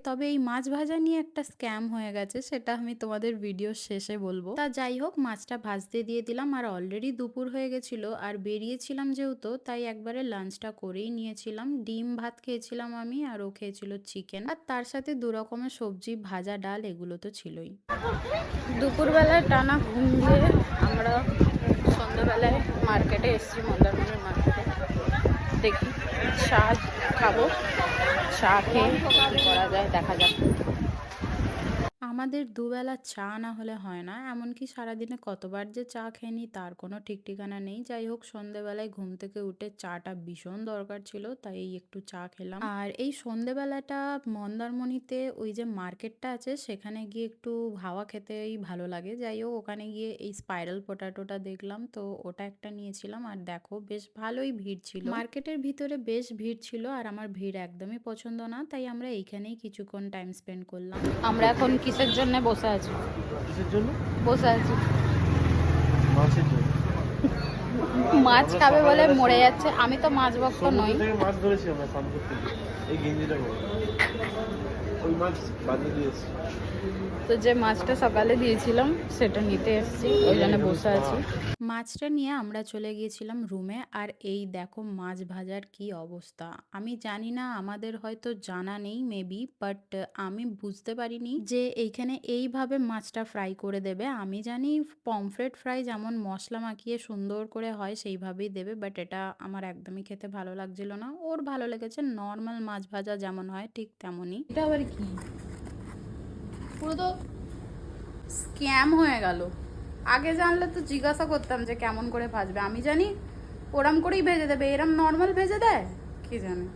তবে এই মাছ ভাজা নিয়ে একটা স্ক্যাম হয়ে গেছে, সেটা আমি তোমাদের ভিডিওর শেষে বলবো। তা যাই হোক, মাছটা ভাজতে দিয়ে দিলাম, আর অলরেডি দুপুর হয়ে গেছিল আর বেরিয়েছিলাম যেহেতু, তাই একবারে লাঞ্চটা করেই নিয়েছিলাম। ডিম ভাত খেয়েছিলাম আমি, আর ও খেয়েছিল চিকেন, আর তার সাথে দু রকমের সবজি, ভাজা, ডাল, এগুলো তো ছিলই। দুপুরবেলায় টানা ঘুম দিয়ে আমরা সন্ধ্যাবেলায় মার্কেটে এসেছি, মন্দারমণির মার্কেটে। দেখি চা খাবো, চা খেয়ে কী করা যায় দেখা যাক। আমাদের দুবেলা চা না হলে হয় না, এমনকি সারাদিনে কতবার যে চা খেয়ে নিই তার কোনো ঠিক ঠিকানা নেই। যাই হোক, সন্ধেবেলায় ঘুম থেকে উঠে চাটা ভীষণ দরকার ছিল, তাই একটু চা খেলাম। আর এই সন্ধেবেলাটা মন্দারমণিতে ওই যে মার্কেটটা আছে সেখানে গিয়ে একটু হাওয়া খেতেই ভালো লাগে। যাই হোক, ওখানে গিয়ে এই স্পাইরাল পটাটোটা দেখলাম, তো ওটা একটা নিয়েছিলাম। আর দেখো, বেশ ভালোই ভিড় ছিল, মার্কেটের ভিতরে বেশ ভিড় ছিল, আর আমার ভিড় একদমই পছন্দ না, তাই আমরা এইখানেই কিছুক্ষণ টাইম স্পেন্ড করলাম। আমরা এখন কিসের জন্য বসে আছি? কিসের জন্য বসে আছি মাছের জন্য। মাছ খাবে বলে মরে যাচ্ছে। আমি তো মাছ ভক্ত নই। সমুদ্র থেকে মাছ ধরেছি আমরা স্নান করতে গিয়ে। এই গেঞ্জিটা পরে ওই মাছ বাঁধিয়ে দিয়েছি। তো যে মাছটা সকালে দিয়েছিলাম সেটা নিতে এসেছি, ওই জন্য বসে আছি। মাছটা নিয়ে আমরা চলে গিয়েছিলাম রুমে। আর এই দেখো মাছ ভাজার কি অবস্থা, আমি জানি না, আমাদের হয়তো জানা নেই মেবি, বাট আমি বুঝতে পারিনি যে এইখানে এইভাবে মাছটা ফ্রাই করে দেবে। আমি জানি পমফ্রেট ফ্রাই যেমন মশলা মাখিয়ে সুন্দর করে হয় সেইভাবেই দেবে, বাট এটা আমার একদমই খেতে ভালো লাগছিল না। ওর ভালো লেগেছে নর্মাল মাছ ভাজা যেমন হয় ঠিক তেমনই। এটা আবার কি, পুরো তো স্ক্যাম হয়ে গেল। আগে জানলে তো জিজ্ঞাসা করতাম যে কেমন করে ভাজবে। আমি জানি ওরম করেই ভেজে দেবে, এরম নর্মাল ভেজে দেয়, কি জানে।